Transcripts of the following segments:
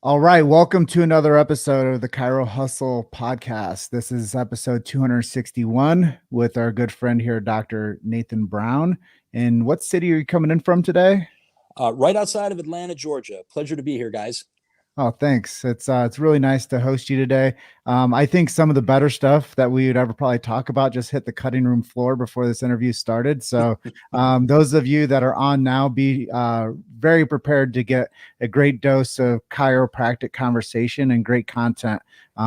All right, welcome to another episode of the Chiro Hustle podcast. This is episode 261 with our good friend here, Dr. Nathan Browne. And what city are you coming in from today? Right outside of Atlanta, Georgia. Pleasure to be here, guys. Oh, thanks. It's really nice to host you today. I think some of the better stuff that we would ever probably talk about just hit the cutting room floor before this interview started. So those of you that are on now, be very prepared to get a great dose of chiropractic conversation and great content.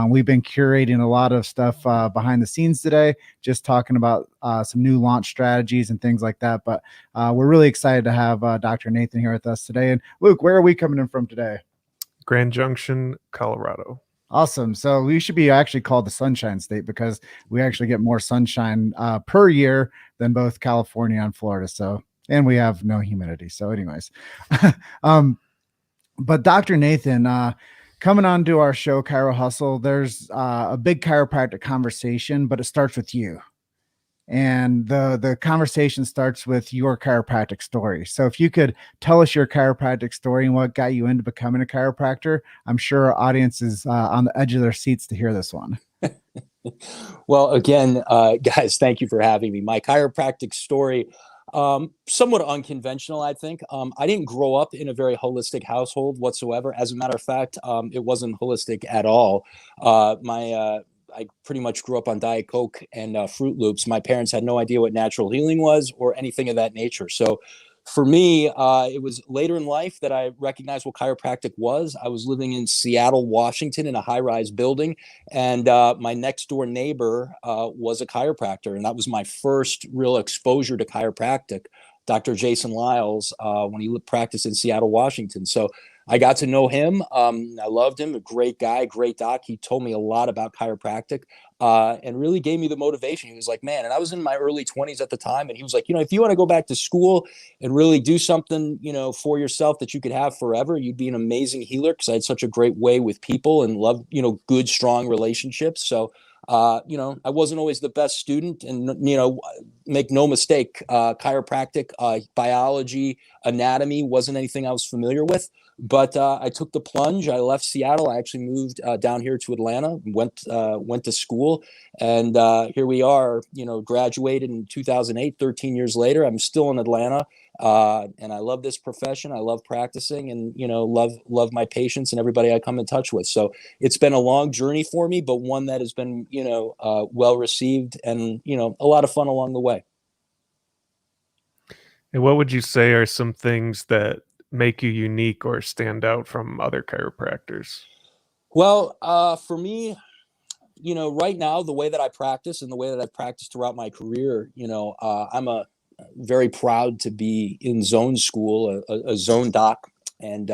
We've been curating a lot of stuff behind the scenes today, just talking about some new launch strategies and things like that. But we're really excited to have Dr. Nathan here with us today. And Luke, where are we coming in from today? Grand Junction, Colorado. Awesome. So we should be actually called the Sunshine State because we actually get more sunshine per year than both California and Florida. So, and we have no humidity. So anyways, but Dr. Nathan, coming on to our show, Chiro Hustle, there's a big chiropractic conversation, but it starts with you. And the conversation starts with your chiropractic story. So if you could tell us your chiropractic story and what got you into becoming a chiropractor, I'm sure our audience is on the edge of their seats to hear this one. Well, again, guys, thank you for having me. My chiropractic story, somewhat unconventional, I think. I didn't grow up in a very holistic household whatsoever. As a matter of fact, it wasn't holistic at all. I pretty much grew up on Diet Coke and Fruit Loops. My parents had no idea what natural healing was or anything of that nature. So for me, it was later in life that I recognized what chiropractic was. I was living in Seattle, Washington, in a high-rise building, and my next-door neighbor was a chiropractor, and that was my first real exposure to chiropractic, Dr. Jason Lyles, when he practiced in Seattle, Washington. So I got to know him. I loved him, a great guy, great doc. He told me a lot about chiropractic and really gave me the motivation. He was like, man, and I was in my early 20s at the time. And he was like, if you want to go back to school and really do something, for yourself that you could have forever, you'd be an amazing healer, because I had such a great way with people and love, good, strong relationships. So, I wasn't always the best student, and, make no mistake, chiropractic, biology, anatomy wasn't anything I was familiar with. But I took the plunge. I left Seattle. I actually moved down here to Atlanta, went to school, and here we are, graduated in 2008, 13 years later. I'm still in Atlanta, and I love this profession. I love practicing, and, love my patients and everybody I come in touch with. So it's been a long journey for me, but one that has been, well received, and, a lot of fun along the way. And what would you say are some things that make you unique or stand out from other chiropractors? Well, for me, right now, the way that I practice and the way that I've practiced throughout my career, I'm very proud to be in zone school, a zone doc. And,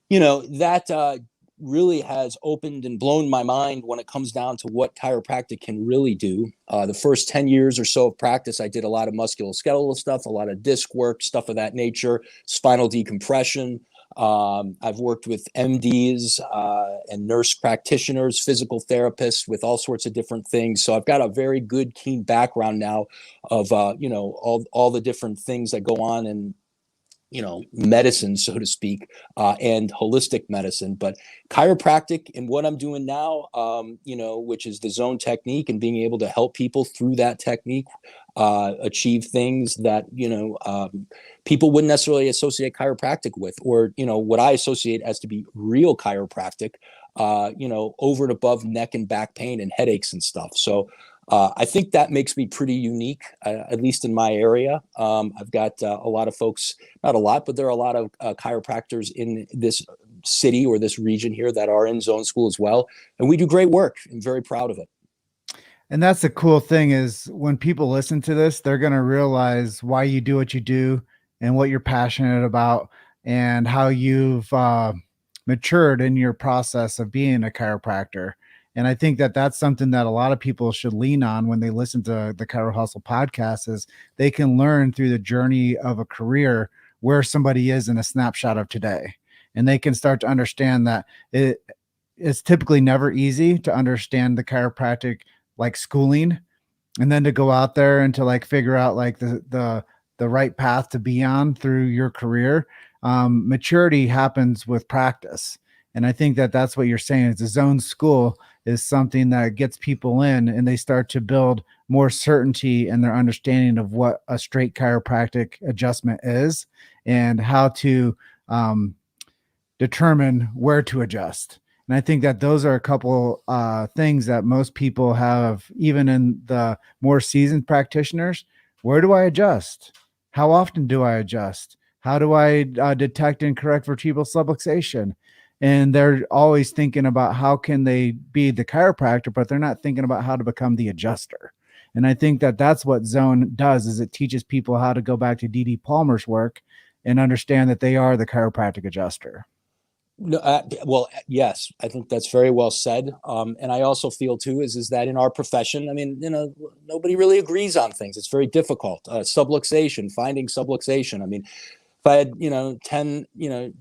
that really has opened and blown my mind when it comes down to what chiropractic can really do. The first 10 years or so of practice, I did a lot of musculoskeletal stuff, a lot of disc work, stuff of that nature, spinal decompression. I've worked with MDs and nurse practitioners, physical therapists, with all sorts of different things. So I've got a very good, keen background now of, all the different things that go on in, medicine, so to speak, and holistic medicine. But chiropractic and what I'm doing now, which is the zone technique and being able to help people through that technique achieve things that, people wouldn't necessarily associate chiropractic with, or, what I associate as to be real chiropractic, over and above neck and back pain and headaches and stuff. So I think that makes me pretty unique, at least in my area. I've got a lot of folks, not a lot, but there are a lot of chiropractors in this city or this region here that are in zone school as well. And we do great work. I'm very proud of it. And that's the cool thing is when people listen to this, they're going to realize why you do what you do and what you're passionate about and how you've matured in your process of being a chiropractor. And I think that that's something that a lot of people should lean on when they listen to the Chiro Hustle podcast, is they can learn through the journey of a career where somebody is in a snapshot of today. And they can start to understand that it's typically never easy to understand the chiropractic like schooling, and then to go out there and to like figure out like the right path to be on through your career. Maturity happens with practice. And I think that that's what you're saying is the zone school is something that gets people in and they start to build more certainty in their understanding of what a straight chiropractic adjustment is and how to determine where to adjust. And I think that those are a couple things that most people have, even in the more seasoned practitioners. Where do I adjust? How often do I adjust? How do I detect and correct vertebral subluxation? And they're always thinking about how can they be the chiropractor, but they're not thinking about how to become the adjuster. And I think that that's what Zone does is it teaches people how to go back to D.D. Palmer's work and understand that they are the chiropractic adjuster. No, well, yes, I think that's very well said. And I also feel too is that in our profession, I mean, nobody really agrees on things. It's very difficult. Subluxation, finding subluxation. I mean, if I had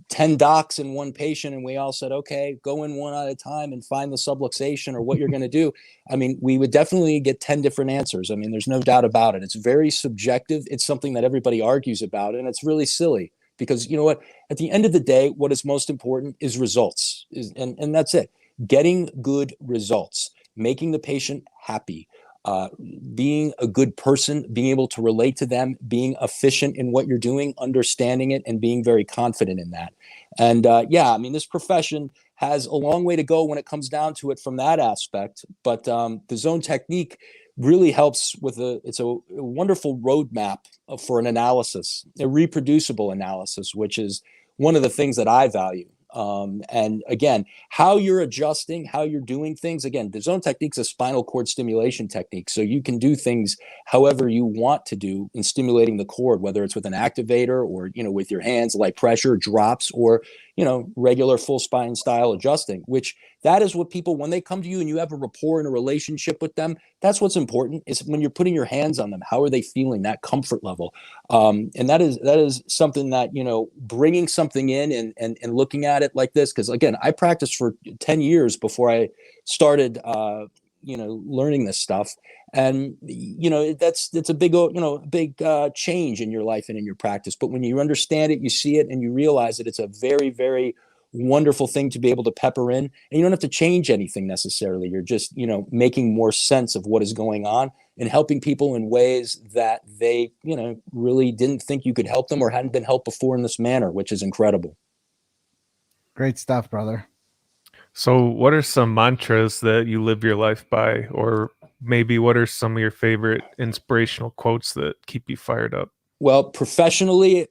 10 docs in one patient and we all said, okay, go in one at a time and find the subluxation or what you're going to do, I mean, we would definitely get 10 different answers. I mean, there's no doubt about it. It's very subjective. It's something that everybody argues about, and it's really silly because you know what, at the end of the day, what is most important is results, and that's it. Getting good results, making the patient happy, being a good person, being able to relate to them, being efficient in what you're doing, understanding it, and being very confident in that. And yeah, I mean, this profession has a long way to go when it comes down to it from that aspect. But the zone technique really helps with it's a wonderful roadmap for an analysis, a reproducible analysis, which is one of the things that I value. And again, how you're adjusting, how you're doing things. Again, the zone technique is a spinal cord stimulation technique. So you can do things however you want to do in stimulating the cord, whether it's with an activator or, with your hands, light pressure, drops, or, regular full spine style adjusting, which that is what people, when they come to you and you have a rapport and a relationship with them, that's what's important is when you're putting your hands on them, how are they feeling, that comfort level? And that is something that, bringing something in and looking at it like this, because again, I practiced for 10 years before I started, learning this stuff. And, it's a big change in your life and in your practice. But when you understand it, you see it and you realize that it's a very, very wonderful thing to be able to pepper in, and you don't have to change anything necessarily. You're just, making more sense of what is going on and helping people in ways that they, really didn't think you could help them or hadn't been helped before in this manner, which is incredible. Great stuff, brother. So what are some mantras that you live your life by, or maybe what are some of your favorite inspirational quotes that keep you fired up? Well, professionally,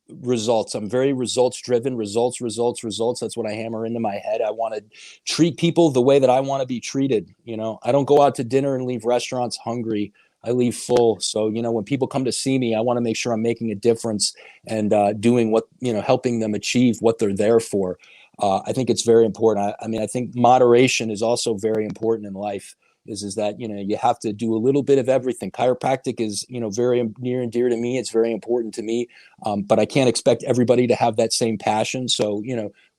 results. I'm very results driven. Results. That's what I hammer into my head. I want to treat people the way that I want to be treated. I don't go out to dinner and leave restaurants hungry. I leave full. So, when people come to see me, I want to make sure I'm making a difference and doing what, helping them achieve what they're there for. I think it's very important. I think moderation is also very important in life. Is that, you have to do a little bit of everything. Chiropractic is, very near and dear to me. It's very important to me. But I can't expect everybody to have that same passion. So,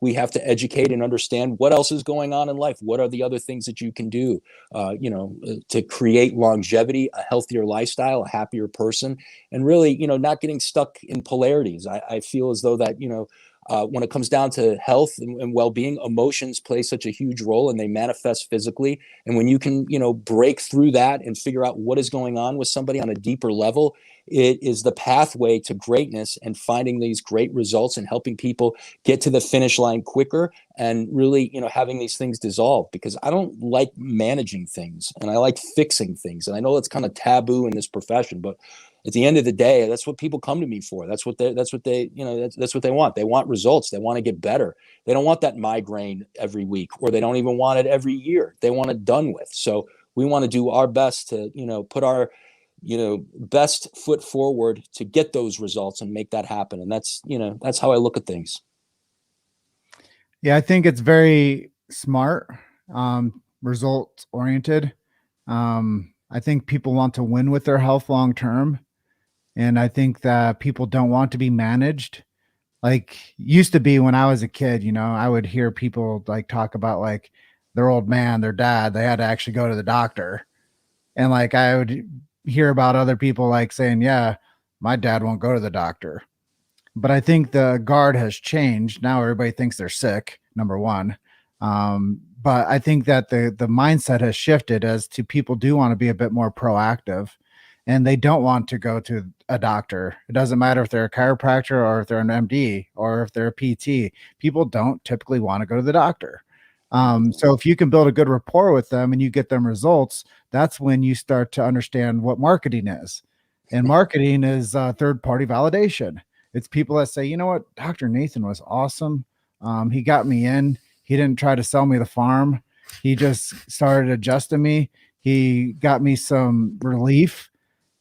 we have to educate and understand what else is going on in life. What are the other things that you can do, to create longevity, a healthier lifestyle, a happier person, and really, not getting stuck in polarities. I feel as though that, when it comes down to health and well-being, emotions play such a huge role and they manifest physically. And when you can, break through that and figure out what is going on with somebody on a deeper level, it is the pathway to greatness and finding these great results and helping people get to the finish line quicker and really, having these things dissolve, because I don't like managing things and I like fixing things. And I know it's kind of taboo in this profession, but at the end of the day, that's what people come to me for. That's what they want. They want results. They want to get better. They don't want that migraine every week, or they don't even want it every year. They want it done with. So we want to do our best to, put our, best foot forward to get those results and make that happen. And that's how I look at things. Yeah, I think it's very smart, results oriented. I think people want to win with their health long term. And I think that people don't want to be managed. Like used to be when I was a kid, I would hear people like talk about like their old man, their dad, they had to actually go to the doctor. And like I would hear about other people like saying, yeah, my dad won't go to the doctor. But I think the guard has changed. Now everybody thinks they're sick. number one. But I think that the mindset has shifted as to people do want to be a bit more proactive, and they don't want to go to a doctor. It doesn't matter if they're a chiropractor or if they're an MD or if they're a PT. People don't typically want to go to the doctor. So if you can build a good rapport with them and you get them results, that's when you start to understand what marketing is. And marketing is third-party validation. It's people that say, you know what, Dr. Nathan was awesome. He got me in. He didn't try to sell me the farm. He just started adjusting me. He got me some relief,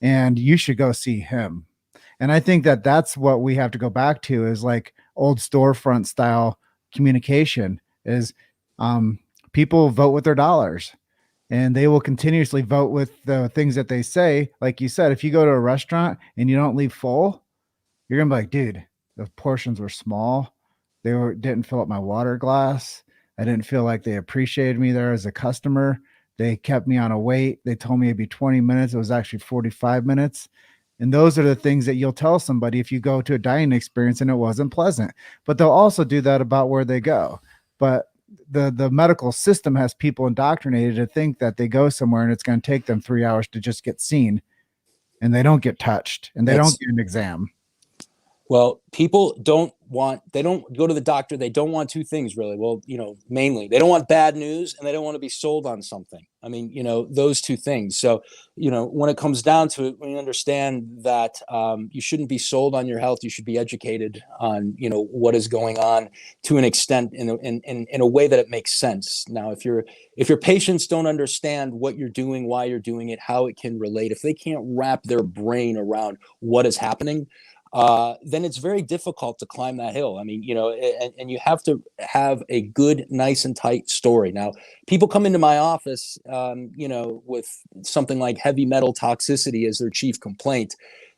and you should go see him. And I think that that's what we have to go back to, is like old storefront style communication is people vote with their dollars, and they will continuously vote with the things that they say. Like you said, if you go to a restaurant and you don't leave full, you're going to be like, dude, the portions were small. Didn't fill up my water glass. I didn't feel like they appreciated me there as a customer. They kept me on a wait. They told me it'd be 20 minutes. It was actually 45 minutes. And those are the things that you'll tell somebody if you go to a dining experience and it wasn't pleasant. But they'll also do that about where they go. But the medical system has people indoctrinated to think that they go somewhere and it's going to take them 3 hours to just get seen, and they don't get touched, and they don't get an exam. Well, people they don't go to the doctor. They don't want two things, really. Well, mainly they don't want bad news, and they don't want to be sold on something. I mean, those two things. So, when it comes down to it, when you understand that you shouldn't be sold on your health, you should be educated on, what is going on to an extent in a way that it makes sense. Now, if your patients don't understand what you're doing, why you're doing it, how it can relate, if they can't wrap their brain around what is happening, then it's very difficult to climb that hill. I mean, and you have to have a good, nice and tight story. Now, people come into my office, with something like heavy metal toxicity as their chief complaint.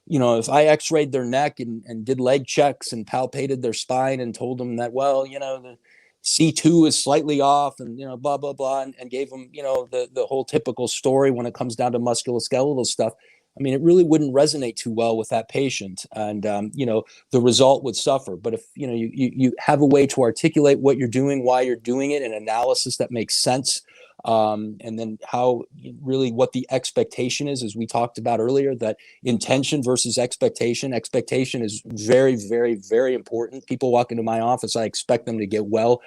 If I x-rayed their neck and did leg checks and palpated their spine and told them that, well, the C2 is slightly off and, blah, blah, blah, and gave them, the whole typical story when it comes down to musculoskeletal stuff. I mean, it really wouldn't resonate too well with that patient, and the result would suffer. But if you have a way to articulate what you're doing, why you're doing it, an analysis that makes sense, and then what the expectation is, as we talked about earlier, that intention versus expectation. Expectation is very, very, very important. People walk into my office, I expect them to get well.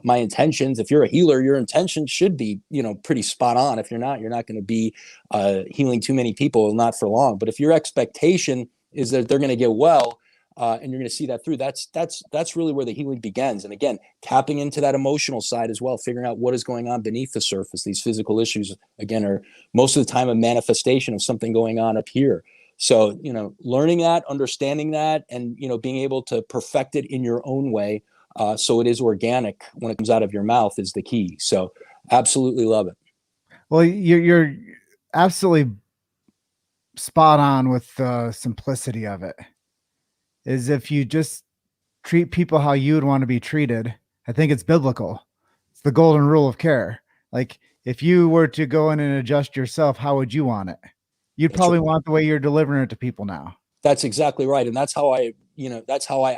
My intentions, if you're a healer, your intentions should be, pretty spot on. If you're not going to be healing too many people, not for long. But if your expectation is that they're going to get well, and you're going to see that through, that's really where the healing begins. And again, tapping into that emotional side as well, figuring out what is going on beneath the surface. These physical issues, again, are most of the time a manifestation of something going on up here. So, learning that, understanding that, and, being able to perfect it in your own way, so it is organic when it comes out of your mouth, is the key. So absolutely love it. Well, you're absolutely spot on with the simplicity of it. Is if you just treat people how you would want to be treated, I think it's biblical. It's the golden rule of care. Like, if you were to go in and adjust yourself, how would you want it? You'd probably want the way you're delivering it to people now. That's exactly right. And that's how I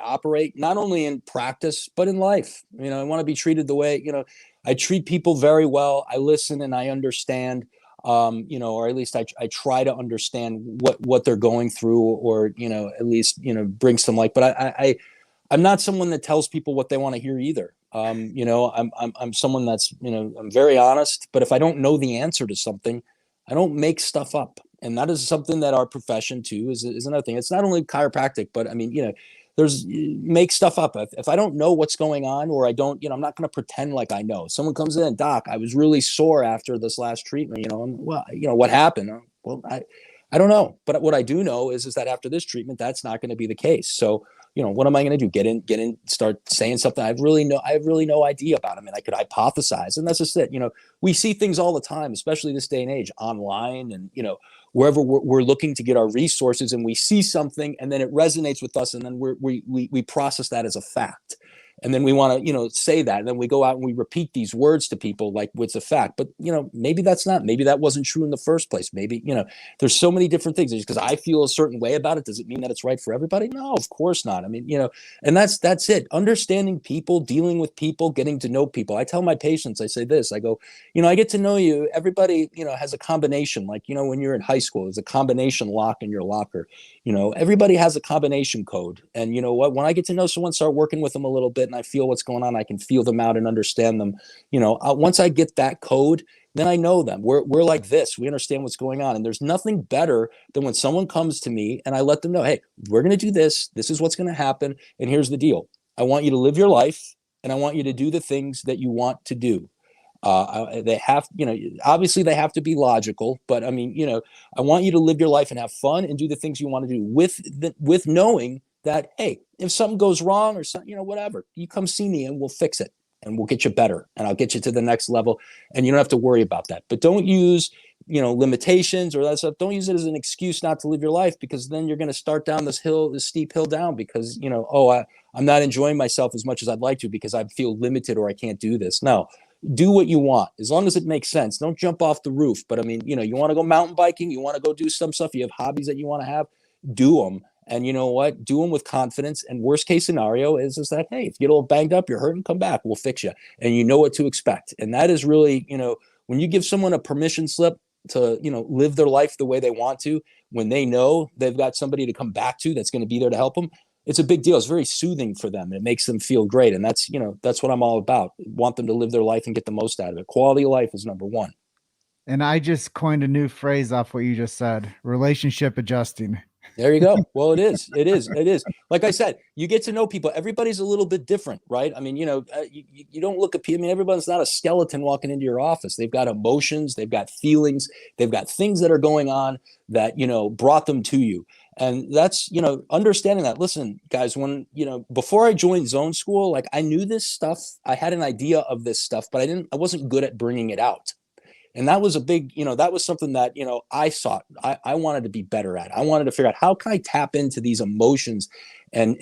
operate, not only in practice, but in life. I want to be treated the way, I treat people very well. I listen and I understand. Or at least I try to understand what they're going through, or, at least, bring some light. But I'm not someone that tells people what they want to hear either. I'm someone that's, I'm very honest, but if I don't know the answer to something, I don't make stuff up. And that is something that our profession too is another thing. It's not only chiropractic, but I mean, there's make stuff up. If I don't know what's going on, or I don't, I'm not going to pretend like I know. Someone comes in, doc, I was really sore after this last treatment, well, what happened? Well, I don't know. But what I do know is that after this treatment, that's not going to be the case. So, what am I going to do? Get in, start saying something I have really no idea about. I mean, I could hypothesize, and that's just it. We see things all the time, especially this day and age, online and, wherever we're looking to get our resources, and we see something and then it resonates with us, and then we process that as a fact. And then we want to, say that. And then we go out and we repeat these words to people like it's a fact. But, maybe maybe that wasn't true in the first place. Maybe, there's so many different things. Just because I feel a certain way about it, does it mean that it's right for everybody? No, of course not. I mean, and that's it. Understanding people, dealing with people, getting to know people. I tell my patients, I say this, I go, I get to know you. Everybody, has a combination. Like, when you're in high school, there's a combination lock in your locker. Everybody has a combination code. And you know what, when I get to know someone, start working with them a little bit and I feel what's going on, I can feel them out and understand them. Once I get that code, then I know them. We're like this. We understand what's going on. And there's nothing better than when someone comes to me and I let them know, hey, we're going to do this. This is what's going to happen. And here's the deal. I want you to live your life and I want you to do the things that you want to do. They have, obviously they have to be logical, but I mean, I want you to live your life and have fun and do the things you want to do with knowing that, hey, if something goes wrong or something, whatever, you come see me and we'll fix it and we'll get you better and I'll get you to the next level and you don't have to worry about that. But don't use, limitations or that stuff. Don't use it as an excuse not to live your life, because then you're going to start down this steep hill down because, I'm not enjoying myself as much as I'd like to because I feel limited or I can't do this. No. Do what you want as long as it makes sense. Don't jump off the roof. But I mean, you want to go mountain biking, you want to go do some stuff, you have hobbies that you want to have, do them. And you know what? Do them with confidence. And worst case scenario is that, hey, if you get a little banged up, you're hurting, come back, we'll fix you. And you know what to expect. And that is really, when you give someone a permission slip to, live their life the way they want to, when they know they've got somebody to come back to that's going to be there to help them, it's a big deal. It's very soothing for them. It makes them feel great. And that's, that's what I'm all about. I want them to live their life and get the most out of it. Quality of life is number one. And I just coined a new phrase off what you just said, relationship adjusting. There you go. Well, it is. Like I said, you get to know people. Everybody's a little bit different, right? I mean, you don't look at people. I mean, everybody's not a skeleton walking into your office. They've got emotions, they've got feelings, they've got things that are going on that, brought them to you. And that's, understanding that. Listen, guys, when, before I joined Zone School, like I knew this stuff, I had an idea of this stuff, but I wasn't good at bringing it out. And that was a big, that was something that, I sought, I wanted to be better at. I wanted to figure out how can I tap into these emotions and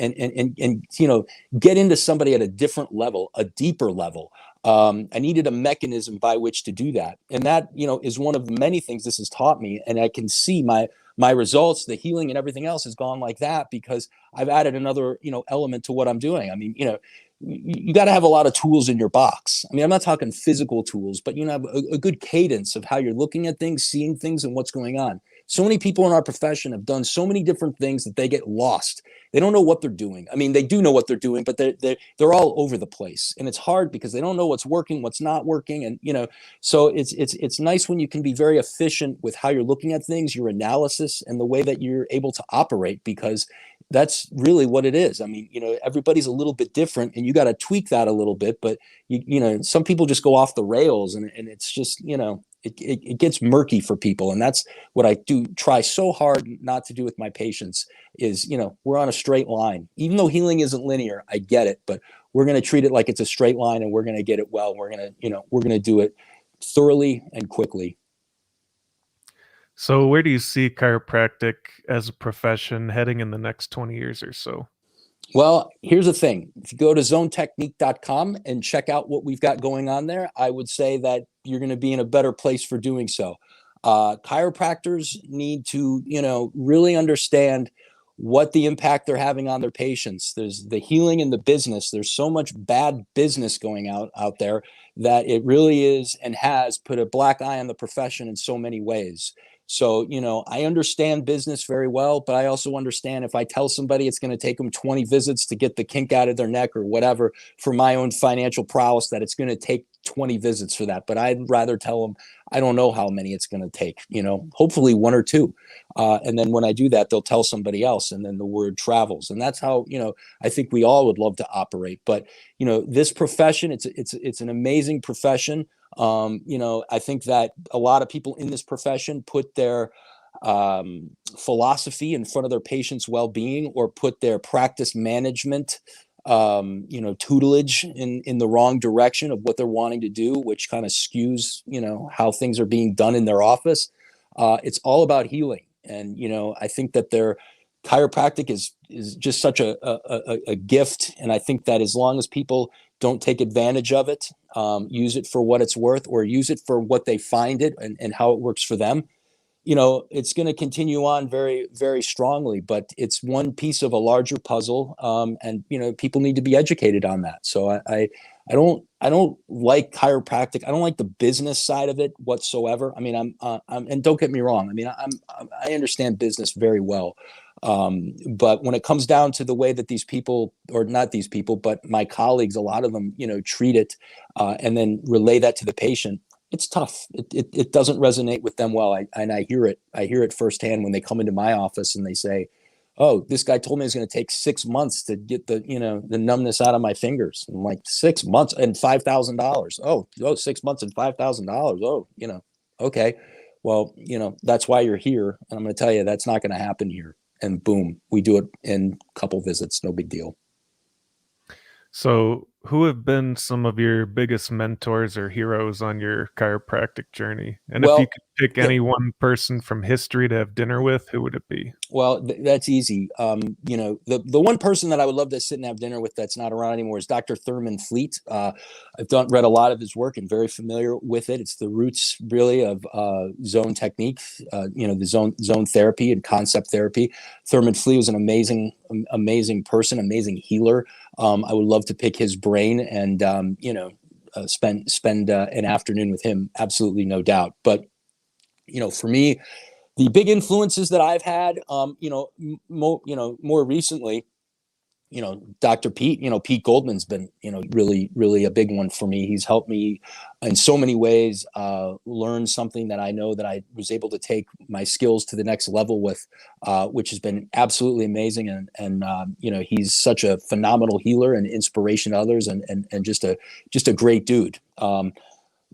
get into somebody at a different level, a deeper level. I needed a mechanism by which to do that. And that, is one of many things this has taught me. And I can see my results, the healing and everything else has gone like that because I've added another, element to what I'm doing. I mean, you got to have a lot of tools in your box. I mean, I'm not talking physical tools, but have a good cadence of how you're looking at things, seeing things, and what's going on. So many people in our profession have done so many different things that they get lost. They don't know what they're doing. I mean, they do know what they're doing, but they're all over the place, and it's hard because they don't know what's working, what's not working, and so it's nice when you can be very efficient with how you're looking at things, your analysis, and the way that you're able to operate, because that's really what it is. I mean, everybody's a little bit different and you got to tweak that a little bit, but some people just go off the rails and it's just, it gets murky for people. And that's what I do try so hard not to do with my patients is, we're on a straight line, even though healing isn't linear. I get it, but we're going to treat it like it's a straight line and we're going to get it well. We're going to do it thoroughly and quickly. So where do you see chiropractic as a profession heading in the next 20 years or so? Well, here's the thing. If you go to zonetechnique.com and check out what we've got going on there, I would say that you're going to be in a better place for doing so. Chiropractors need to, really understand what the impact they're having on their patients. There's the healing in the business. There's so much bad business going out there that it really is and has put a black eye on the profession in so many ways. So, I understand business very well, but I also understand if I tell somebody it's going to take them 20 visits to get the kink out of their neck or whatever for my own financial prowess, that it's going to take 20 visits for that. But I'd rather tell them, I don't know how many it's going to take, hopefully one or two. And then when I do that, they'll tell somebody else and then the word travels. And that's how, I think we all would love to operate. But, this profession, it's an amazing profession. I think that a lot of people in this profession put their philosophy in front of their patients' well-being or put their practice management, tutelage in the wrong direction of what they're wanting to do, which kind of skews, how things are being done in their office. It's all about healing. And, I think that they're chiropractic is just such a gift. And I think that as long as people don't take advantage of it, use it for what it's worth, or use it for what they find it and how it works for them, it's going to continue on very, very strongly, but it's one piece of a larger puzzle. And, people need to be educated on that. So I don't like chiropractic. I don't like the business side of it whatsoever. I mean, and don't get me wrong. I mean, I understand business very well. But when it comes down to the way that these people, or not these people, but my colleagues, a lot of them, treat it, and then relay that to the patient, it's tough. It doesn't resonate with them well. I hear it. I hear it firsthand when they come into my office and they say, "Oh, this guy told me it's going to take 6 months to get the numbness out of my fingers." I'm like, 6 months and $5,000. Oh, 6 months and $5,000. Oh, okay. Well, that's why you're here. And I'm going to tell you, that's not going to happen here. And boom, we do it in a couple visits. No big deal. So, who have been some of your biggest mentors or heroes on your chiropractic journey? And if you could pick any one person from history to have dinner with, who would it be? Well, that's easy. The one person that I would love to sit and have dinner with that's not around anymore is Dr. Thurman Fleet. I've read a lot of his work and very familiar with it. It's the roots really of zone technique, the zone therapy and concept therapy. Thurman Fleet was an amazing person, amazing healer. I would love to pick his brain and spend an afternoon with him. Absolutely, no doubt. But for me, the big influences that I've had, more recently, Dr. Pete Goldman's been, really, really a big one for me. He's helped me in so many ways, learn something that I know that I was able to take my skills to the next level with, which has been absolutely amazing. And he's such a phenomenal healer and inspiration to others, and just a great dude.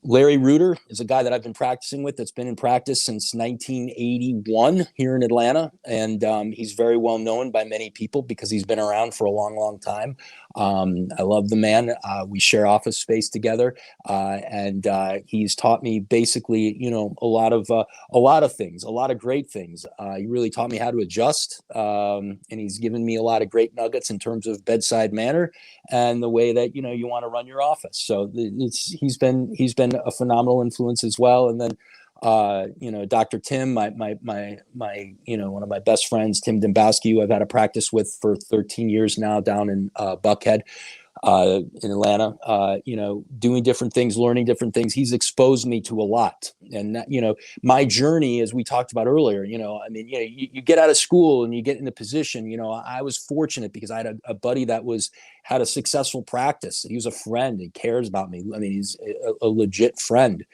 Larry Reuter is a guy that I've been practicing with, that's been in practice since 1981 here in Atlanta. And he's very well known by many people because he's been around for a long, long time. I love the man. We share office space together. And he's taught me basically, a lot of things, a lot of great things. He really taught me how to adjust. And he's given me a lot of great nuggets in terms of bedside manner and the way that, you want to run your office. So he's been a phenomenal influence as well. And then, Dr. Tim, my one of my best friends, Tim Dembowski, who I've had a practice with for 13 years now down in Buckhead, in Atlanta, doing different things, learning different things. He's exposed me to a lot. And that, my journey, as we talked about earlier, you get out of school and you get in a position, I was fortunate because I had a buddy that had a successful practice. He was a friend and cares about me. I mean, he's a legit friend.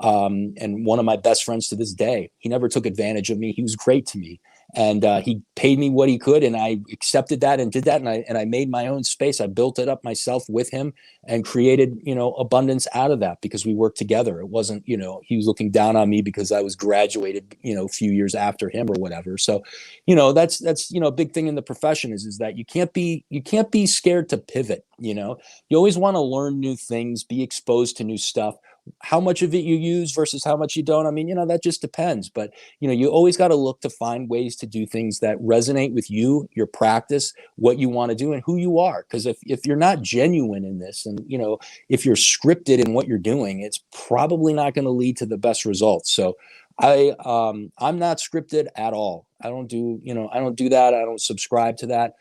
And one of my best friends to this day. He never took advantage of me. He was great to me. And he paid me what he could, and I accepted that and did that. And I made my own space. I built it up myself with him and created, abundance out of that because we worked together. It wasn't, he was looking down on me because I was graduated, a few years after him or whatever. So, that's a big thing in the profession is that you can't be scared to pivot. You always want to learn new things, be exposed to new stuff. How much of it you use versus how much you don't, that just depends. But, you always got to look to find ways to do things that resonate with you, your practice, what you want to do, and who you are. Because if you're not genuine in this and, if you're scripted in what you're doing, it's probably not going to lead to the best results. So I'm not scripted at all. I don't do that. I don't subscribe to that.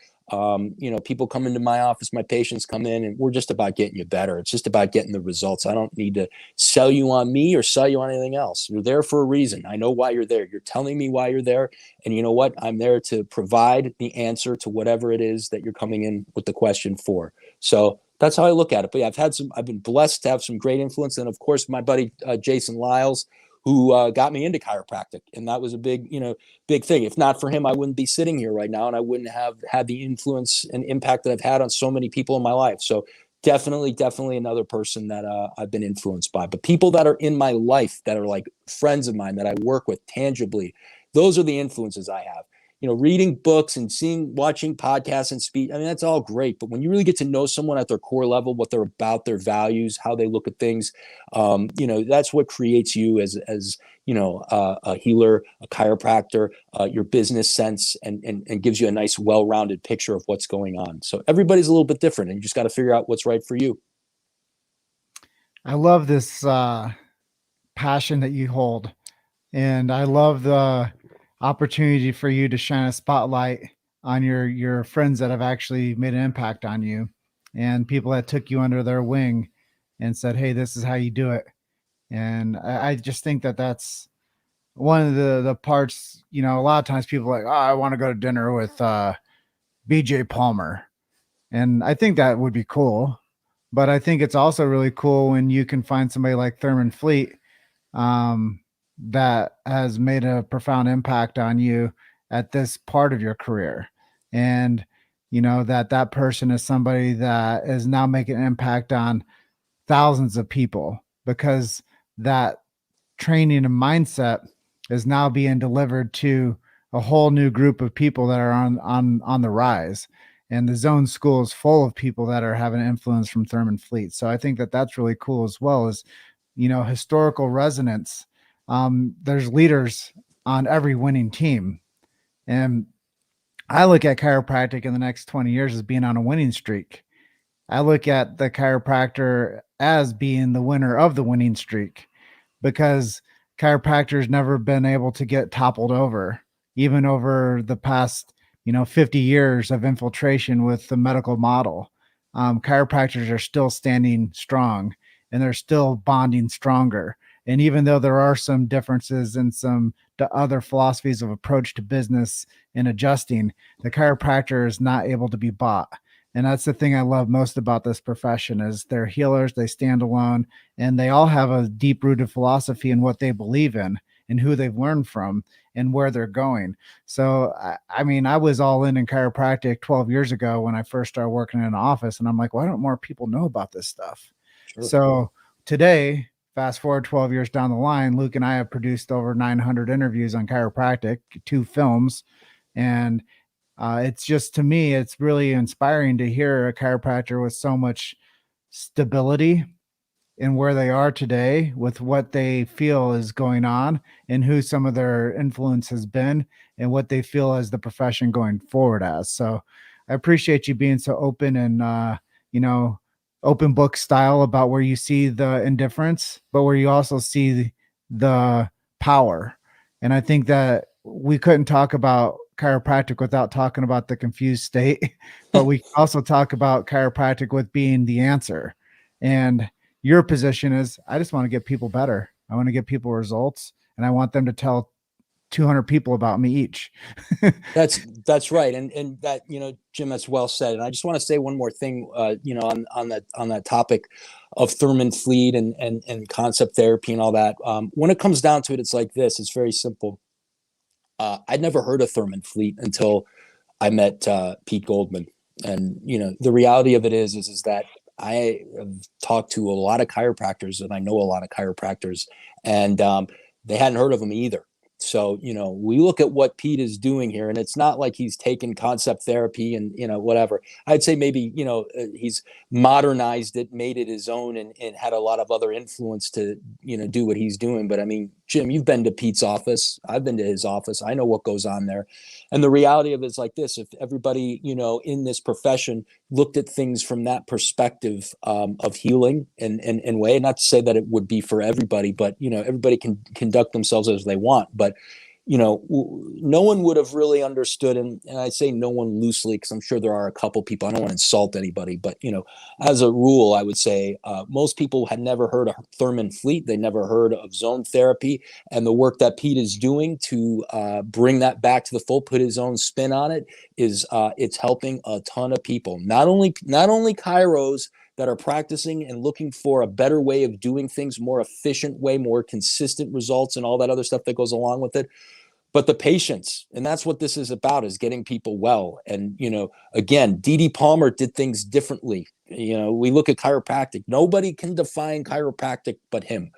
People come into my office, my patients come in, and we're just about getting you better. It's just about getting the results. I don't need to sell you on me or sell you on anything else. You're there for a reason. I know why you're there. You're telling me why you're there. And you know what? I'm there to provide the answer to whatever it is that you're coming in with the question for. So that's how I look at it. But yeah, I've been blessed to have some great influence. And of course, my buddy, Jason Lyles, who got me into chiropractic. And that was a big thing. If not for him, I wouldn't be sitting here right now, and I wouldn't have had the influence and impact that I've had on so many people in my life. So definitely another person that I've been influenced by. But people that are in my life that are like friends of mine that I work with tangibly, those are the influences I have. reading books and watching podcasts and speak, I mean, that's all great. But when you really get to know someone at their core level, what they're about, their values, how they look at things, that's what creates you as a healer, a chiropractor, your business sense, and gives you a nice, well-rounded picture of what's going on. So everybody's a little bit different, and you just got to figure out what's right for you. I love this passion that you hold, and I love the opportunity for you to shine a spotlight on your friends that have actually made an impact on you, and people that took you under their wing and said, "Hey, this is how you do it." And I just think that that's one of the parts. A lot of times people are like, "Oh, I want to go to dinner with BJ Palmer," and I think that would be cool. But I think it's also really cool when you can find somebody like Thurman Fleet, that has made a profound impact on you at this part of your career. And, that person is somebody that is now making an impact on thousands of people, because that training and mindset is now being delivered to a whole new group of people that are on the rise. And the Zone School is full of people that are having influence from Thurman Fleet. So I think that that's really cool, as well as, historical resonance. There's leaders on every winning team. And I look at chiropractic in the next 20 years as being on a winning streak. I look at the chiropractor as being the winner of the winning streak, because chiropractors never been able to get toppled over, even over the past 50 years of infiltration with the medical model. Chiropractors are still standing strong, and they're still bonding stronger. And even though there are some differences in some other philosophies of approach to business and adjusting, the chiropractor is not able to be bought. And that's the thing I love most about this profession is they're healers, they stand alone, and they all have a deep-rooted philosophy in what they believe in and who they've learned from and where they're going. So, I mean, I was all in chiropractic 12 years ago when I first started working in an office, and I'm like, why don't more people know about this stuff? Sure. So today, fast forward 12 years down the line, Luke and I have produced over 900 interviews on chiropractic, 2 films, and it's just, to me, it's really inspiring to hear a chiropractor with so much stability in where they are today with what they feel is going on and who some of their influence has been and what they feel as the profession going forward as. So I appreciate you being so open and, open book style about where you see the indifference, but where you also see the power. And I think that we couldn't talk about chiropractic without talking about the confused state, but we also talk about chiropractic with being the answer. And your position is, I just want to get people better. I want to get people results, and I want them to tell 200 people about me each. That's right. And that, Jim, that's well said. And I just want to say one more thing, on that topic of Thurman Fleet and concept therapy and all that. When it comes down to it, it's like this, it's very simple. I'd never heard of Thurman Fleet until I met Pete Goldman. And, the reality of it is that I have talked to a lot of chiropractors, and I know a lot of chiropractors, and they hadn't heard of him either. So, we look at what Pete is doing here, and it's not like he's taken concept therapy and, whatever. I'd say maybe, he's modernized it, made it his own, and had a lot of other influence to, do what he's doing. But I mean, Jim, you've been to Pete's office. I've been to his office. I know what goes on there. And the reality of it is like this: if everybody, in this profession looked at things from that perspective of healing and way, not to say that it would be for everybody, but, everybody can conduct themselves as they want. But, no one would have really understood. And I say no one loosely, because I'm sure there are a couple people, I don't want to insult anybody, but, as a rule, I would say most people had never heard of Thurman Fleet. They never heard of zone therapy, and the work that Pete is doing to bring that back to the fold, put his own spin on it, is it's helping a ton of people. Not only chiros that are practicing and looking for a better way of doing things, more efficient way, more consistent results, and all that other stuff that goes along with it, but the patients. And that's what this is about, is getting people well. And, again, D.D. Palmer did things differently. We look at chiropractic. Nobody can define chiropractic but him.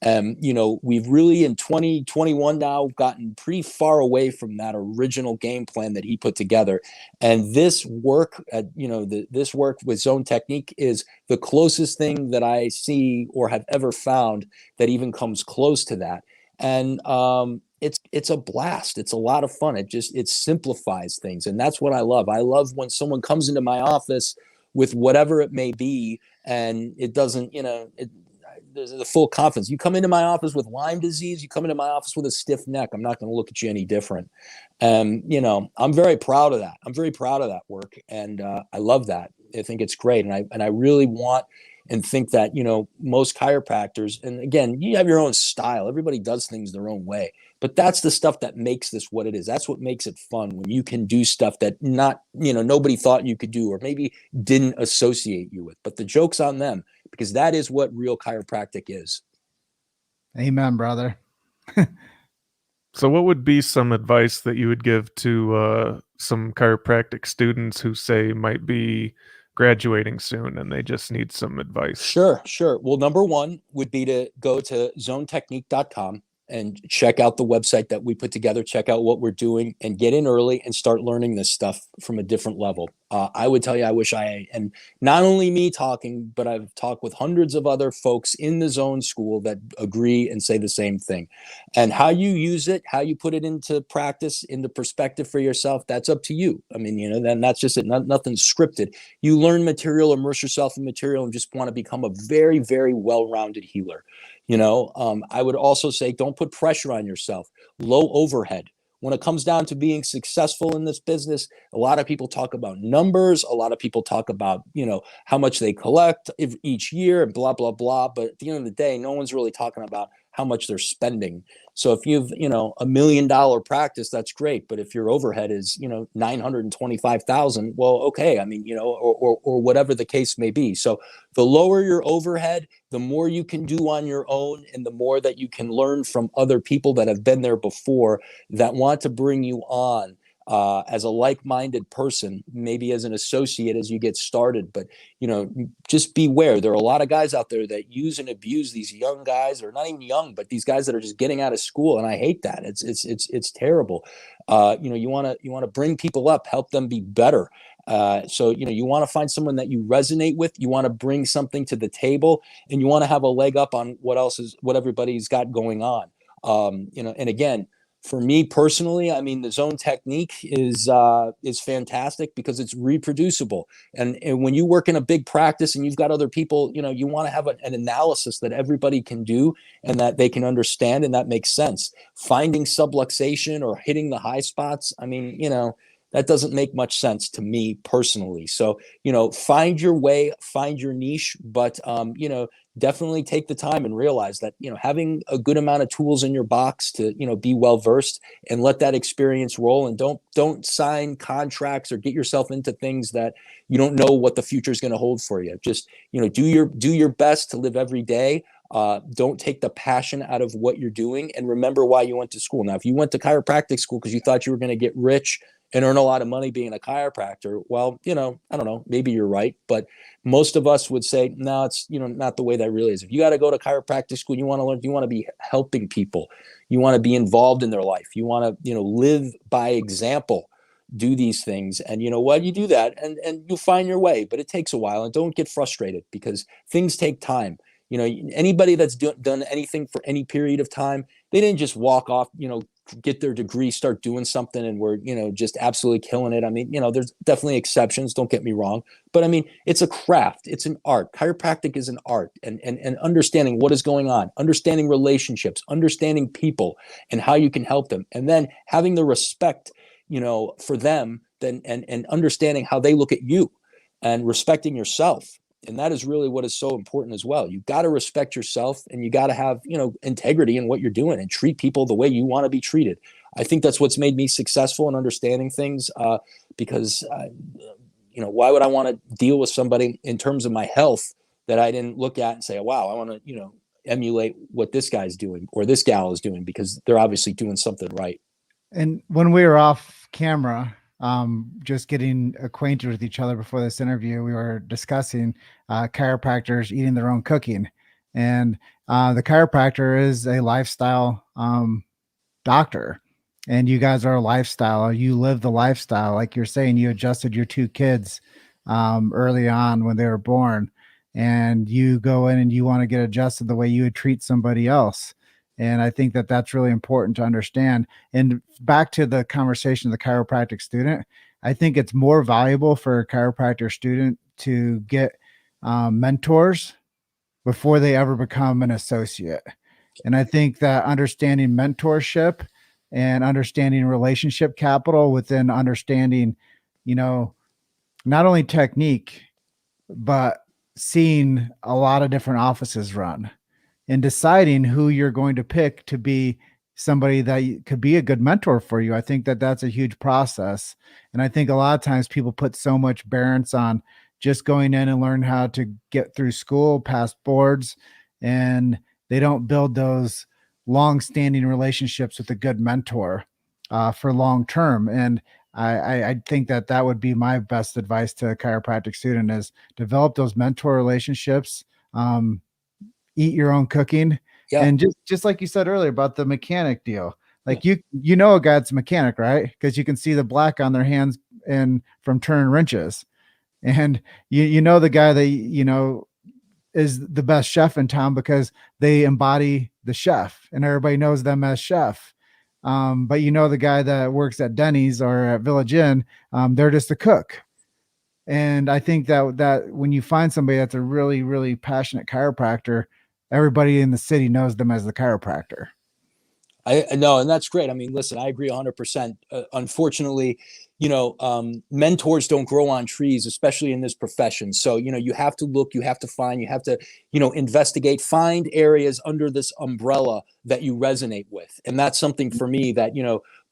You know, we've really in 2021 now gotten pretty far away from that original game plan that he put together. And this work, this work with Zone Technique is the closest thing that I see or have ever found that even comes close to that. And it's a blast. It's a lot of fun. It simplifies things, and that's what I love. I love when someone comes into my office with whatever it may be, and it doesn't, there's the full confidence. You come into my office with Lyme disease, you come into my office with a stiff neck, I'm not going to look at you any different. And I'm very proud of that. I'm very proud of that work, and I love that. I think it's great, and I really want and think that most chiropractors, and again, you have your own style. Everybody does things their own way, but that's the stuff that makes this what it is. That's what makes it fun, when you can do stuff that nobody thought you could do, or maybe didn't associate you with. But the joke's on them, because that is what real chiropractic is. Amen, brother. So what would be some advice that you would give to some chiropractic students who say might be graduating soon and they just need some advice? Sure. Well, number one would be to go to zonetechnique.com and check out the website that we put together, check out what we're doing, and get in early and start learning this stuff from a different level. I would tell you, I wish and not only me talking, but I've talked with hundreds of other folks in the Zone School that agree and say the same thing. And how you use it, how you put it into practice, into perspective for yourself, that's up to you. I mean, then that's just it. Nothing's scripted. You learn material, immerse yourself in material, and just want to become a very, very well-rounded healer. I would also say, don't put pressure on yourself. Low overhead. When it comes down to being successful in this business, a lot of people talk about numbers. A lot of people talk about, how much they collect each year and blah, blah, blah. But at the end of the day, no one's really talking about how much they're spending. So if you've, $1 million practice, that's great. But if your overhead is, 925,000, well, okay. I mean, or whatever the case may be. So the lower your overhead, the more you can do on your own, and the more that you can learn from other people that have been there before, that want to bring you on as a like-minded person, maybe as an associate as you get started. But just beware. There are a lot of guys out there that use and abuse these young guys, or not even young, but these guys that are just getting out of school, and I hate that. It's terrible. You want to bring people up, help them be better. So you want to find someone that you resonate with. You want to bring something to the table, and you want to have a leg up on what everybody's got going on. And again, for me personally, I mean, the Zone Technique is fantastic because it's reproducible. And when you work in a big practice and you've got other people, you want to have an analysis that everybody can do and that they can understand, and that makes sense. Finding subluxation or hitting the high spots, I mean, that doesn't make much sense to me personally. So, find your way, find your niche, but, definitely take the time and realize that, having a good amount of tools in your box to, be well-versed, and let that experience roll, and don't sign contracts or get yourself into things that you don't know what the future is going to hold for you. Just, do your best to live every day. Don't take the passion out of what you're doing, and remember why you went to school. Now, if you went to chiropractic school because you thought you were going to get rich and earn a lot of money being a chiropractor, well, I don't know, maybe you're right. But most of us would say, no, it's, not the way that really is. If you got to go to chiropractic school, you want to learn, you want to be helping people. You want to be involved in their life. You want to, live by example, do these things. And you know what, you do that and you'll find your way, but it takes a while. And don't get frustrated, because things take time. Anybody that's done anything for any period of time, they didn't just walk off, get their degree, start doing something, and we're, just absolutely killing it. I mean, there's definitely exceptions, don't get me wrong, but I mean, it's a craft, it's an art. Chiropractic is an art, and understanding what is going on, understanding relationships, understanding people and how you can help them, and then having the respect, for them, then, and understanding how they look at you, and respecting yourself. And that is really what is so important as well. You got to respect yourself, and you got to have, integrity in what you're doing, and treat people the way you want to be treated. I think that's what's made me successful in understanding things, because, why would I want to deal with somebody in terms of my health that I didn't look at and say, wow, I want to, emulate what this guy's doing or this gal is doing, because they're obviously doing something right. And when we were off camera, just getting acquainted with each other before this interview, we were discussing chiropractors eating their own cooking. And the chiropractor is a lifestyle doctor, and you guys are a lifestyle. You live the lifestyle. Like you're saying, you adjusted your two kids early on when they were born, and you go in and you want to get adjusted the way you would treat somebody else. And I think that that's really important to understand. And back to the conversation of the chiropractic student, I think it's more valuable for a chiropractor student to get mentors before they ever become an associate. And I think that understanding mentorship and understanding relationship capital within understanding, not only technique, but seeing a lot of different offices run and deciding who you're going to pick to be somebody that could be a good mentor for you. I think that that's a huge process. And I think a lot of times people put so much bearance on just going in and learn how to get through school, pass boards, and they don't build those long-standing relationships with a good mentor for long term. And I think that that would be my best advice to a chiropractic student is develop those mentor relationships, eat your own cooking. Yeah. And just like you said earlier about the mechanic deal, like you know a guy's a mechanic, right? Because you can see the black on their hands and from turning wrenches. And you know the guy that is the best chef in town because they embody the chef and everybody knows them as chef. But the guy that works at Denny's or at Village Inn, they're just a cook. And I think that when you find somebody that's a really, really passionate chiropractor, everybody in the city knows them as the chiropractor. I know, and that's great. I mean, listen, I agree 100%. Unfortunately, mentors don't grow on trees, especially in this profession. So, you have to look, you have to find, you have to, investigate, find areas under this umbrella that you resonate with. And that's something for me that,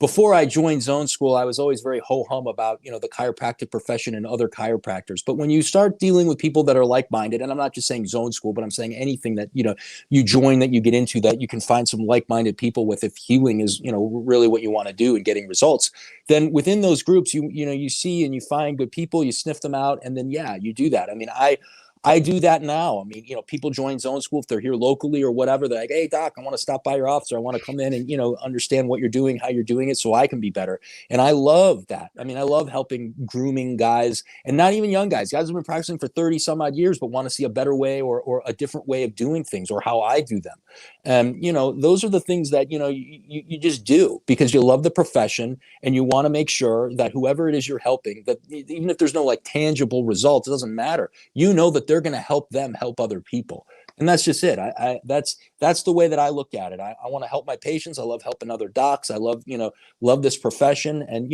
before I joined Zone School, I was always very ho-hum about, the chiropractic profession and other chiropractors. But when you start dealing with people that are like-minded, and I'm not just saying Zone School, but I'm saying anything that, you join, that you get into, that you can find some like-minded people with, if healing is, really what you want to do and getting results, then within those groups, you see and you find good people, you sniff them out, and then, you do that. I mean, I do that now. I mean, people join Zone School if they're here locally or whatever. They're like, hey, doc, I want to stop by your office, or I want to come in and, understand what you're doing, how you're doing it, so I can be better. And I love that. I mean, I love helping grooming guys, and not even young guys. Guys have been practicing for 30 some odd years, but want to see a better way or a different way of doing things, or how I do them. And, those are the things that, you just do because you love the profession, and you want to make sure that whoever it is you're helping, that even if there's no like tangible results, it doesn't matter. That they're going to help them help other people. And that's just it. That's the way that I look at it. I want to help my patients. I love helping other docs. I love this profession. And,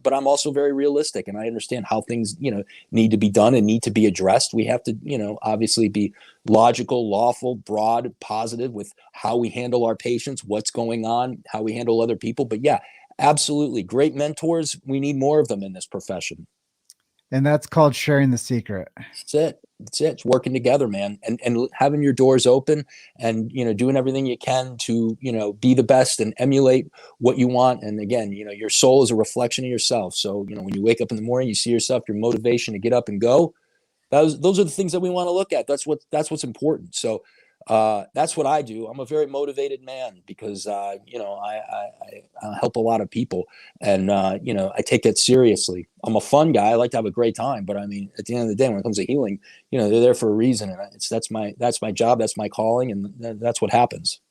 but I'm also very realistic, and I understand how things, need to be done and need to be addressed. We have to, obviously be logical, lawful, broad, positive with how we handle our patients, what's going on, how we handle other people. But absolutely. Great mentors. We need more of them in this profession. And that's called sharing the secret. That's it. It's working together, man. And having your doors open and, doing everything you can to, be the best and emulate what you want. And again, your soul is a reflection of yourself. So, when you wake up in the morning, you see yourself, your motivation to get up and go. Those are the things that we want to look at. That's what's important. So, that's what I do. I'm a very motivated man because, I help a lot of people, and, I take that seriously. I'm a fun guy. I like to have a great time, but I mean, at the end of the day, when it comes to healing, they're there for a reason, and that's my job. That's my calling. And that's what happens.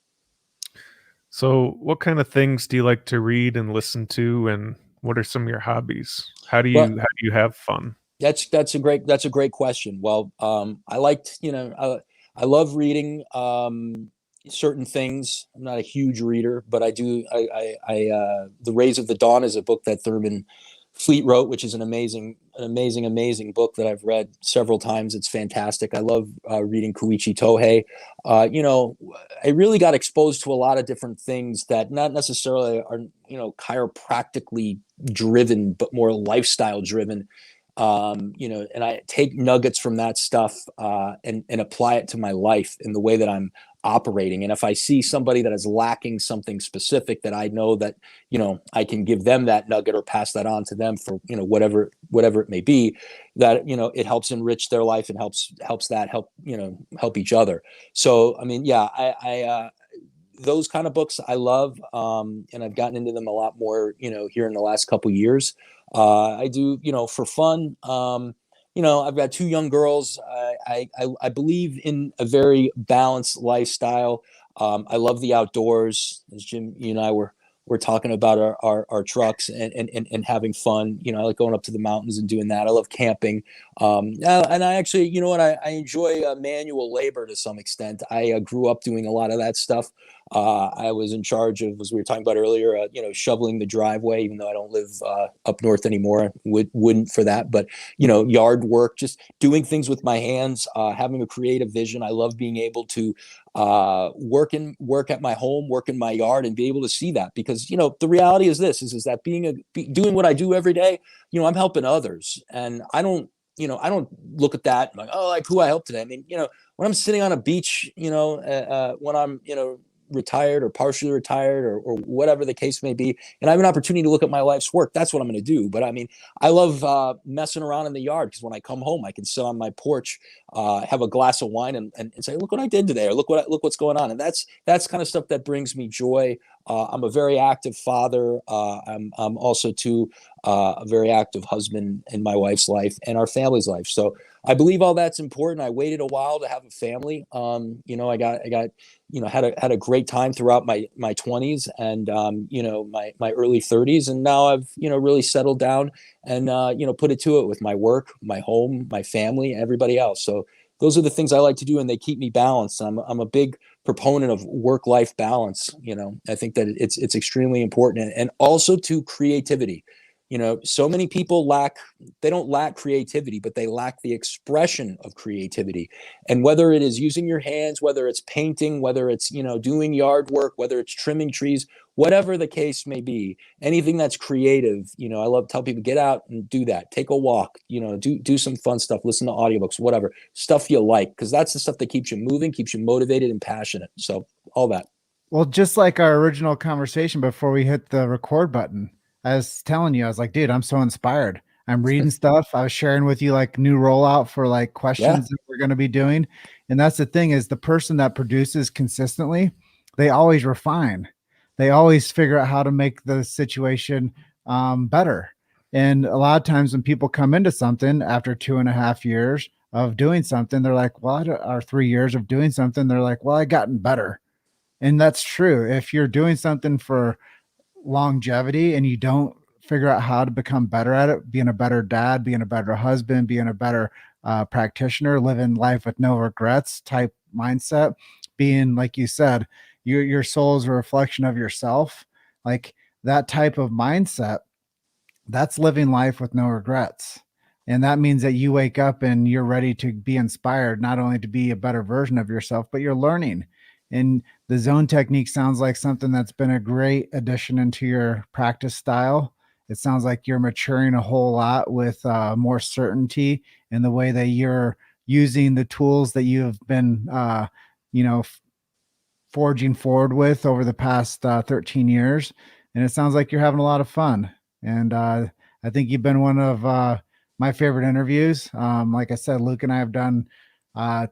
So what kind of things do you like to read and listen to, and what are some of your hobbies? How do you have fun? That's a great question. Well, I liked, I love reading certain things. I'm not a huge reader, but I do. The Rays of the Dawn is a book that Thurman Fleet wrote, which is an amazing book that I've read several times. It's fantastic. I love reading Koichi Tohei. I really got exposed to a lot of different things that not necessarily are, chiropractically driven, but more lifestyle driven. And I take nuggets from that stuff and apply it to my life in the way that I'm operating. And if I see somebody that is lacking something specific, that I know that, I can give them that nugget or pass that on to them for, whatever it may be, that, it helps enrich their life and help help each other. So, I mean, yeah, I those kind of books I love. And I've gotten into them a lot more, here in the last couple of years. I do, for fun. I've got 2 young girls. I believe in a very balanced lifestyle. I love the outdoors. As Jim, you and I we're talking about our trucks and having fun. I like going up to the mountains and doing that. I love camping. And I actually, I enjoy manual labor to some extent. I grew up doing a lot of that stuff. I was in charge of, as we were talking about earlier, shoveling the driveway, even though I don't live up north anymore. Wouldn't for that, but yard work, just doing things with my hands, having a creative vision. I love being able to work at my home, work in my yard, and be able to see that, because the reality is this: is that doing what I do every day, I'm helping others, and I don't look at that like, oh, like who I help today. I mean, when I'm sitting on a beach, when I'm retired or partially retired or whatever the case may be, and I have an opportunity to look at my life's work, that's what I'm going to do. But I mean, I love messing around in the yard, because when I come home, I can sit on my porch, have a glass of wine, and say, look what I did today, or look what's going on. And that's kind of stuff that brings me joy. I'm a very active father. I'm also too a very active husband in my wife's life and our family's life. So I believe all that's important. I waited a while to have a family. I got had a great time throughout my 20s and my early 30s, and now I've really settled down and put it to it with my work, my home, my family, everybody else. So those are the things I like to do, and they keep me balanced. I'm a big proponent of work-life balance. I think that it's extremely important, and also to creativity. So many people they don't lack creativity, but they lack the expression of creativity. And whether it is using your hands, whether it's painting, whether it's, doing yard work, whether it's trimming trees, whatever the case may be, anything that's creative, I love to tell people, get out and do that. Take a walk, do some fun stuff, listen to audiobooks, whatever stuff you like, because that's the stuff that keeps you moving, keeps you motivated and passionate. So all that. Well, just like our original conversation before we hit the record button, I was telling you, I was like, dude, I'm so inspired. I'm reading stuff. I was sharing with you like new rollout for like questions that we're going to be doing. And that's the thing, is the person that produces consistently, they always refine. They always figure out how to make the situation better. And a lot of times when people come into something after 2.5 years of doing something, they're like, well, or 3 years of doing something, they're like, well, I gotten better. And that's true. If you're doing something for longevity and you don't figure out how to become better at it, being a better dad, being a better husband, being a better practitioner, living life with no regrets type mindset, being, like you said, your soul is a reflection of yourself, like that type of mindset, that's living life with no regrets. And that means that you wake up and you're ready to be inspired, not only to be a better version of yourself, but you're learning. And the zone technique sounds like something that's been a great addition into your practice style. It sounds like you're maturing a whole lot with more certainty in the way that you're using the tools that you have been, forging forward with over the past 13 years. And it sounds like you're having a lot of fun. And I think you've been one of my favorite interviews. Like I said, Luke and I have done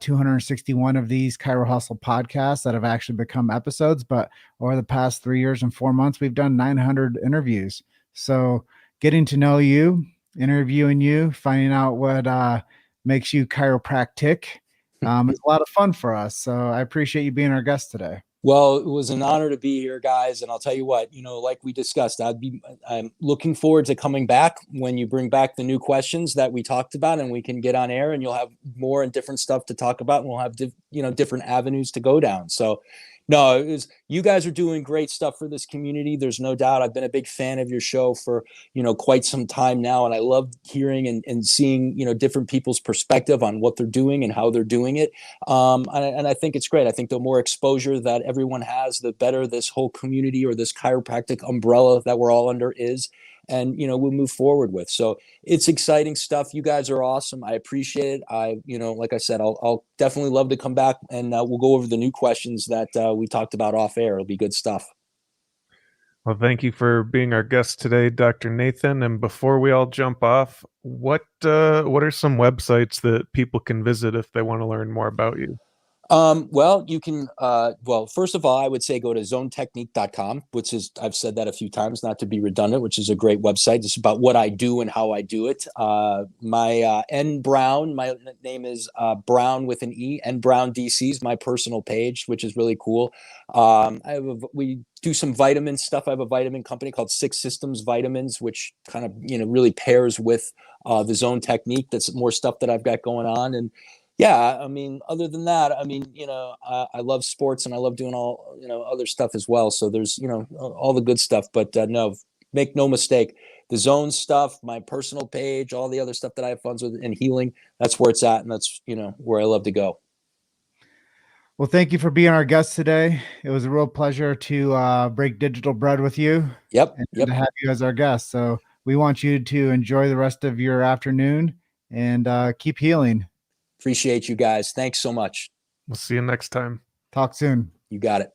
261 of these Chiro Hustle podcasts that have actually become episodes, but over the past 3 years and 4 months, we've done 900 interviews. So getting to know you, interviewing you, finding out what makes you chiropractic, is a lot of fun for us. So I appreciate you being our guest today. Well, it was an honor to be here, guys. And I'll tell you what, like we discussed, I'm looking forward to coming back when you bring back the new questions that we talked about, and we can get on air and you'll have more and different stuff to talk about, and we'll have, different avenues to go down. So no, you guys are doing great stuff for this community. There's no doubt. I've been a big fan of your show for, quite some time now. And I love hearing and seeing, different people's perspective on what they're doing and how they're doing it. And I think it's great. I think the more exposure that everyone has, the better this whole community or this chiropractic umbrella that we're all under is. and we'll move forward with. So it's exciting stuff. You guys are awesome. I appreciate it. Like I said, I'll definitely love to come back, and we'll go over the new questions that we talked about off air. It'll be good stuff. Well, thank you for being our guest today, Dr. Nathan. And before we all jump off, what are some websites that people can visit if they want to learn more about you? Well, you can, first of all, I would say go to zonetechnique.com, which is, I've said that a few times, not to be redundant, which is a great website. It's about what I do and how I do it. N Browne, my name is, Browne with an E, and Browne D.C is my personal page, which is really cool. We do some vitamin stuff. I have a vitamin company called Six Systems Vitamins, which kind of, really pairs with, the Zone Technique. That's more stuff that I've got going on. And yeah, I mean, other than that, I mean, I love sports and I love doing all, other stuff as well. So there's, all the good stuff, but no, make no mistake, the Zone stuff, my personal page, all the other stuff that I have fun with and healing, that's where it's at. And that's, where I love to go. Well, thank you for being our guest today. It was a real pleasure to break digital bread with you. Yep. And to have you as our guest. So we want you to enjoy the rest of your afternoon and keep healing. Appreciate you guys. Thanks so much. We'll see you next time. Talk soon. You got it.